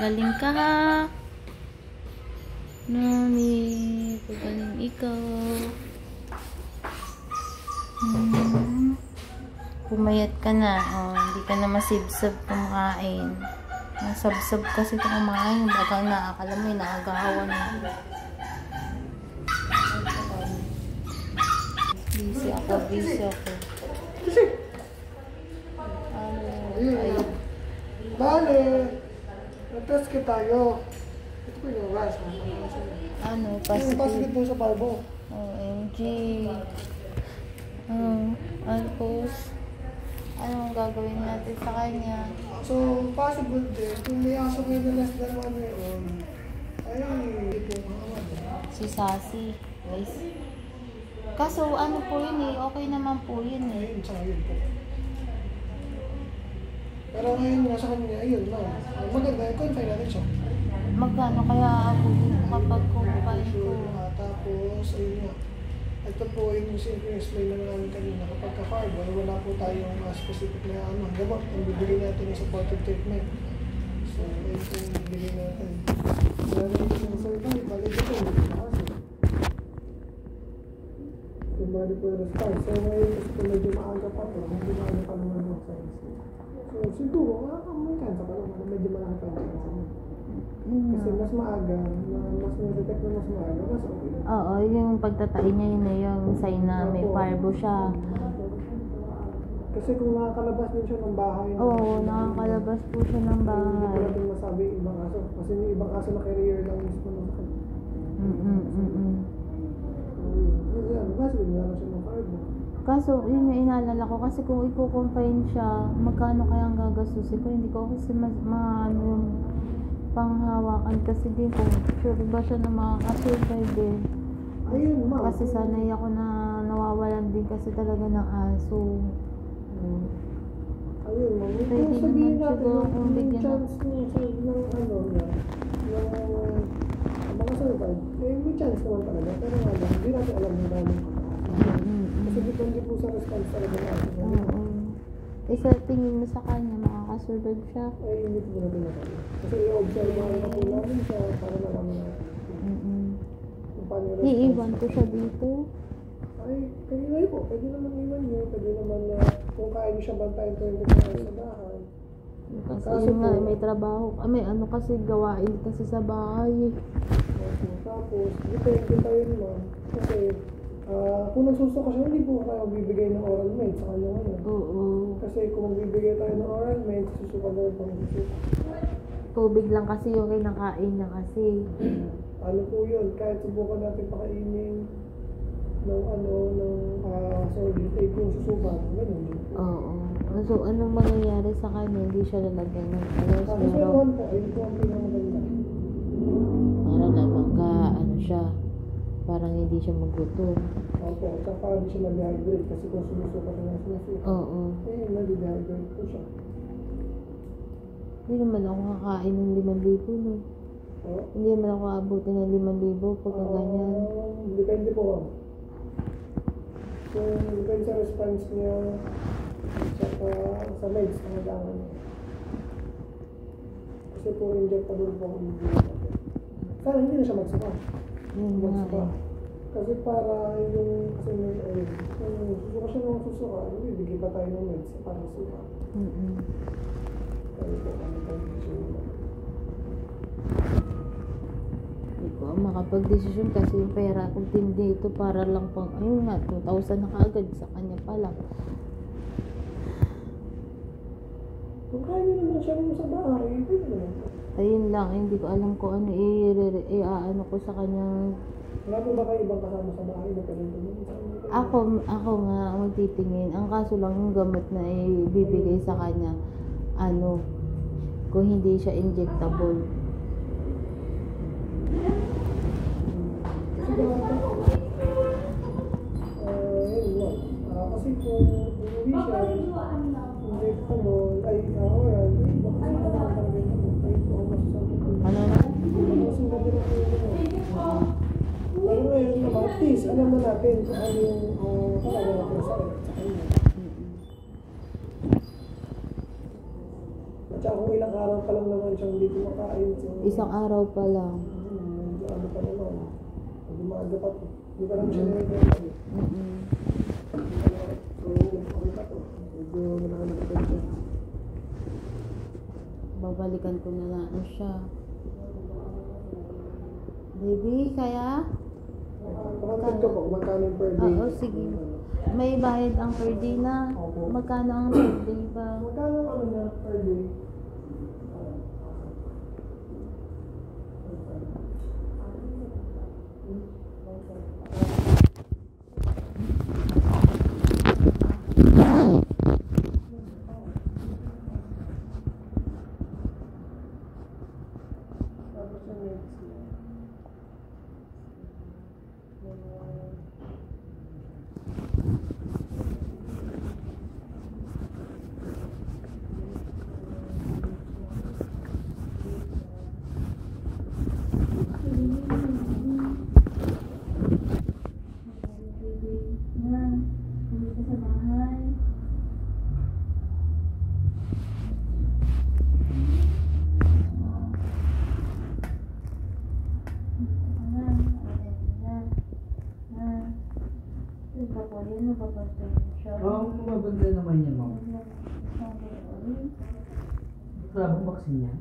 Galing ka ha. Mami, pagaling ikaw. Pumayat ka na. Oh, hindi ka na masibsab kumain. Nasabsab kasi kumain. Baka nakakala mo, nakagawan mo. Busy ako. Ayun. Bale, nag-test kit tayo. Ito po yung ras. Yung basket mo sa barbo. OMG. Alpos. Anong gagawin natin sa kanya? So, possible din. Kung may aso kayo na less than 1 year old, ay, hindi po mga Si Sassy. Guys. Kaso ano po yun eh. Okay naman po yun eh. ayun, tsaka yun po. Pero ngayon, nasa kanya, ayun, no. Maganda, confine natin siya. Magkano kaya ako kapag kumain ko? Tapos, ayun nga. Ito po yung explain na namin kanina. Kapag ka-carbon, wala po tayong specific na gamot. Ang bibigyan natin yung supportive treatment. So, ito yung bibigyan natin. Wala na ito yung survive. Balik ito yung kasi. Yung body po yung response. So, ngayon kasi kung medyo maaga pa po, hindi maaga pa naman yung science. So, siguro, may kansa pa naman. Medyo malaki pa yung kansa mo. Kasi mas maaga, mas na-detect na mas maaga, mas okay. Oo, yung pagtatain niya yun na yung sign na may parvo siya. Kasi kung nakakalabas din siya ng bahay. Oo, nakakalabas po siya ng bahay. Hindi ko natin masabi yung ibang aso. Kasi yung ibang aso na carrier lang mismo ng sakit. Yan, kasi meron siya ng parvo. Kaso, yun yung inaalala ko. Kasi kung i-confine siya, magkano kayang gagastusin ko? Hindi ko kasi maano yung panghawakan kasi din kung sure ba siya na makakasurvive eh. Ayun, ma'am. Kasi sanay ako na nawawalan din kasi talaga ng aso. Ayun, ma'am. Pwede Kung sabihin naman natin, siguro kung yung bigyan chance ng mga survive, eh may chance naman talaga. Pero nga lang, hindi natin alam yung daming kasi depende po sa response talaga ng aso. Eh sa tingin mo sa kanya, makakasurvive siya? Ay, hindi po natin natin. Kasi i-observe na po namin siya para nalaman natin. Kung paano yung response. Iiwan ko siya dito. Ay, kanina po. Pwede naman iwan nyo. Pwede naman kung kaya nyo siya bantayan 24 hours sa bahay. Kasi nga, may trabaho. May ano kasi gawain kasi sa bahay. Tapos, depende tayo naman. Kasi, kung nagsusto ka siya, hindi po kayo bibigay ng oral meds sa kanya ngayon. Oo. Kasi kung magbibigay tayo ng oral meds, susuka na rin pang susuka. Tubig lang kasi yung kinakain niya kasi. Ano po yun? Kahit subukan natin pakainin ng solid aid kung susuban, ganun din. Oo. So, anong mangyayari sa kanya? Hindi siya lalagyan ng alas, Kasi pero naman po, ayun po ang pinamaganda. para naman ano siya, parang hindi siya magutom. Opo, at saka hindi siya mag-dehydrate kasi kung sumusuka siya ng sumusuka, Oo. nag-dehydrate po siya. Hindi naman ako kakain ng 5,000, no? Hindi naman ako abutin ng 5,000 pagka ganyan. Depende po. Kung depende sa response niya, saka sa meds na kailangan niya. Kasi po injectable po ang ibigay natin. Sana hindi na siya magsuka. Magsuka. Kasi para kasi may kung susuka siya ng susuka, bibigay pa tayo ng meds para suka. Kaya po kami condition nila. Hindi ko makapag-desisyon kasi yung pera kong tindi ito para lang pang, ayun nga, 2,000 na kaagad sa kanya pala. Kung kaya nyo naman siya sa bahay, pwede naman po. Ayun lang, hindi ko alam kung ano ano ko sa kanyang. Wala po ba kayo ibang kasama sa bahay na pwede naman? Ako nga magtitingin. Ang kaso lang yung gamot na ibibigay sa kanya, kung hindi siya injectable. Kasi kung hindi siya injectable, ay oral, baka naman talaga ito. Ay po ako masasabi ko. Ano na? Kasi nabira ko yun. Pero ngayon naman, at least, alam na natin kung ano yung talaga natin sa kanya. tsaka kung ilang araw pa lang naman siyang hindi kumakain. So, Isang araw pa lang. medyo ano pa naman. Medyo maaga pa to. Hindi pa lang siya nire-ready. Mm-mm. So, okay pa to. Medyo malakalap pa siya. Babalikan ko na lang siya. Baby, kaya? Pakatid ko po, magkano yung per day? Oo, sige. May bayad ang per day na. Opo. Magkano ang per day ba? Magkano ang ano niya per day? Tapos yung next year. Pumunta sa bahay. Oo, mababanda naman yan, ma'am. Wala bang vaccine yan?